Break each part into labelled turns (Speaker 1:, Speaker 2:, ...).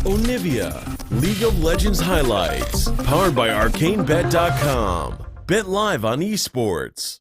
Speaker 1: Onivia, League of Legends highlights, powered by ArcaneBet.com. Bet live on esports.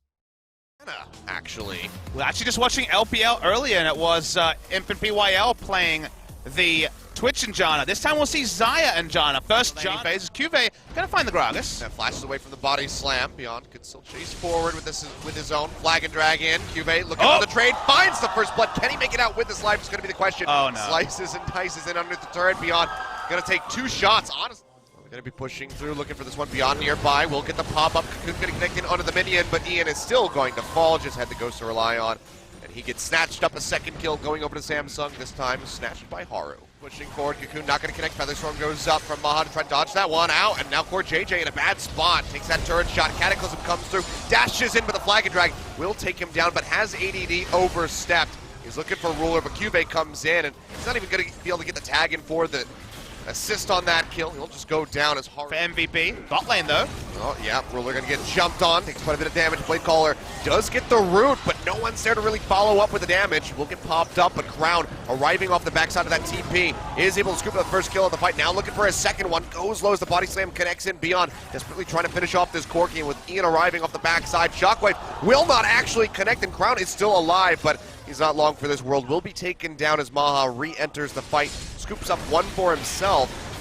Speaker 2: Actually,
Speaker 3: we're actually just watching LPL earlier, and it was Infant PYL playing the Twitch and Janna. This time we'll see Xayah and Janna. First Janna phase is Cuvée gonna find the Gragas.
Speaker 2: That flashes away from the body slam. Beyond could still chase forward with this with his own flag and drag in. Cuvée looking for the trade, finds the first blood. Can he make it out with his life is gonna be the question.
Speaker 3: Oh no.
Speaker 2: Slices and dices in under the turret. Beyond gonna take 2 shots, honestly. Gonna be pushing through, looking for this one. Beyond nearby, will get the pop-up. Cocoon gonna connect in onto the minion, but Ian is still going to fall. Just had the Ghost to rely on. And he gets snatched up, a second kill going over to Samsung. This time snatched by Haru. Pushing forward, Cocoon not gonna connect. Featherstorm goes up from Maha to try to dodge that one out. And now CoreJJ in a bad spot. Takes that turret shot. Cataclysm comes through. Dashes in with a flag and drag. Will take him down, but has ADD overstepped. He's looking for Ruler, but Cuvée comes in. And he's not even gonna be able to get the tag in for the assist on that kill. He'll just go down as hard.
Speaker 3: For MVP. Bot lane though.
Speaker 2: Oh yeah, Ruler gonna get jumped on. Takes quite a bit of damage. Blade Caller does get the root, but no one's there to really follow up with the damage. Will get popped up, but Crown arriving off the backside of that TP is able to scoop up the first kill of the fight. Now looking for a second one. Goes low as the body slam connects in. Beyond desperately trying to finish off this Corki, and with Ian arriving off the backside, Shockwave will not actually connect, and Crown is still alive, but he's not long for this world. Will be taken down as Maha re-enters the fight. Scoops up one for himself.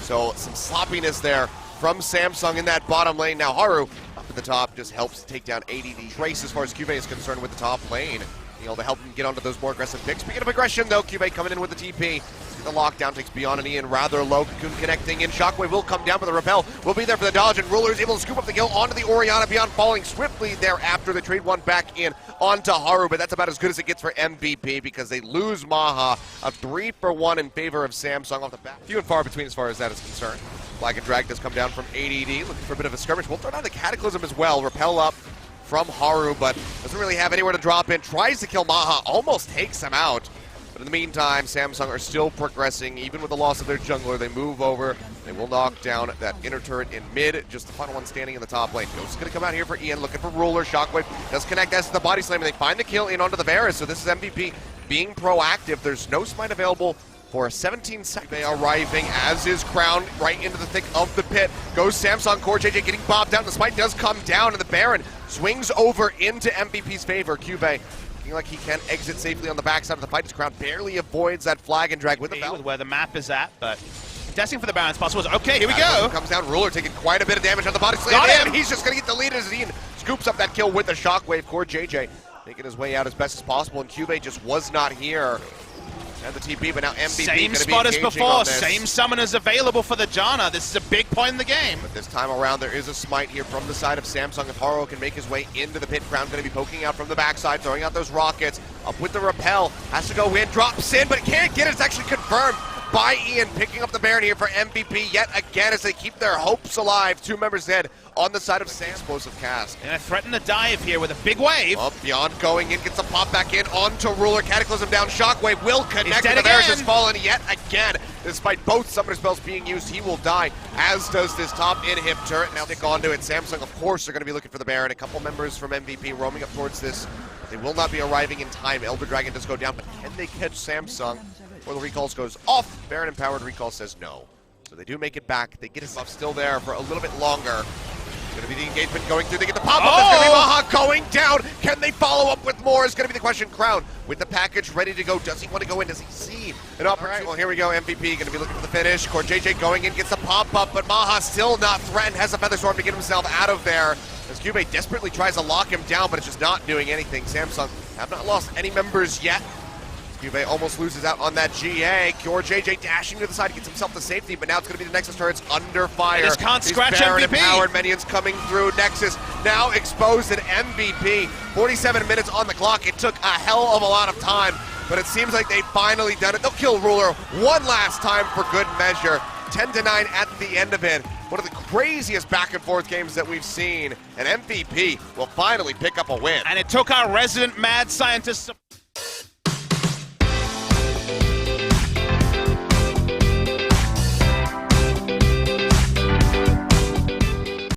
Speaker 2: So some sloppiness there from Samsung in that bottom lane. Now Haru up at the top just helps take down ADD Trace as far as Cuvée is concerned with the top lane. Able to help him get onto those more aggressive picks. Speaking of aggression though, Cuvée coming in with the TP. The lockdown takes Beyond and Ian rather low. Cocoon connecting in. Shockwave will come down, but the repel will be there for the dodge, and Ruler is able to scoop up the kill onto the Orianna. Beyond falling swiftly thereafter. They trade one back in onto Haru, but that's about as good as it gets for MVP because they lose Maha. A 3-for-1 in favor of Samsung off the bat. Few and far between as far as that is concerned. Flag and drag does come down from ADD, looking for a bit of a skirmish. We'll throw down the Cataclysm as well. Repel up from Haru, but doesn't really have anywhere to drop in. Tries to kill Maha, almost takes him out. But in the meantime, Samsung are still progressing. Even with the loss of their jungler, they move over. They will knock down that inner turret in mid. Just the final one standing in the top lane. Ghost is going to come out here for Ian, looking for Ruler. Shockwave does connect as to the body slam, and they find the kill in onto the Varus. So this is MVP being proactive. There's no smite available for 17 seconds. They are arriving, as is Crown, right into the thick of the pit. Goes Samsung, CoreJJ getting bobbed down. The smite does come down, and the Baron swings over into MVP's favor. Cuvée looking like he can exit safely on the backside of the fight. His Crown barely avoids that flag and drag with the belt.
Speaker 3: With where the map is at, but testing for the Baron's possible. Okay, here we go.
Speaker 2: Comes down, Ruler taking quite a bit of damage on the body slam.
Speaker 3: Got him.
Speaker 2: He's just going to get the lead as Ian scoops up that kill with the Shockwave. CoreJJ making his way out as best as possible, and Cuvée just was not here. And the TP, but now MVP
Speaker 3: same spot as before, same summoners available for the Janna. This is a big point in the game.
Speaker 2: But this time around, there is a smite here from the side of Samsung. If Haru can make his way into the pit, Crown going to be poking out from the backside, throwing out those rockets. Up with the repel, has to go in, drops in, but can't get it. It's actually confirmed by Ian, picking up the Baron here for MVP yet again as they keep their hopes alive. 2 members dead on the side of Sam. Explosive cast.
Speaker 3: And a threaten to dive here with a big wave.
Speaker 2: Up Beyond going in, gets a pop back in onto Ruler. Cataclysm down, Shockwave will connect. The Varus has fallen yet again. Despite both summoner spells being used, he will die, as does this top inhib turret. Now stick onto it. Samsung, of course, are going to be looking for the Baron. A couple members from MVP roaming up towards this. They will not be arriving in time. Elder Dragon does go down, but can they catch Samsung? Or the recalls goes off. Baron empowered recall says no. So they do make it back. They get his buff still there for a little bit longer. It's going to be the engagement going through. They get the pop-up. It's going to be Maha going down. Can they follow up with more is going to be the question. Crown with the package ready to go. Does he want to go in? Does he see an opportunity? Well, here we go. MVP going to be looking for the finish. CoreJJ going in, gets a pop-up, but Maha still not threatened. Has a Featherstorm to get himself out of there. As Cuvée desperately tries to lock him down, but it's just not doing anything. Samsung have not lost any members yet. Cuvée almost loses out on that GA. CoreJJ dashing to the side, gets himself to safety, but now it's going to be the Nexus turrets under fire.
Speaker 3: Just can't scratch
Speaker 2: Baron
Speaker 3: MVP.
Speaker 2: Empowered minions coming through. Nexus now exposed at MVP. 47 minutes on the clock. It took a hell of a lot of time, but it seems like they've finally done it. They'll kill Ruler one last time for good measure. 10-9 at the end of it. One of the craziest back and forth games that we've seen, and MVP will finally pick up a win.
Speaker 3: And it took our resident mad scientist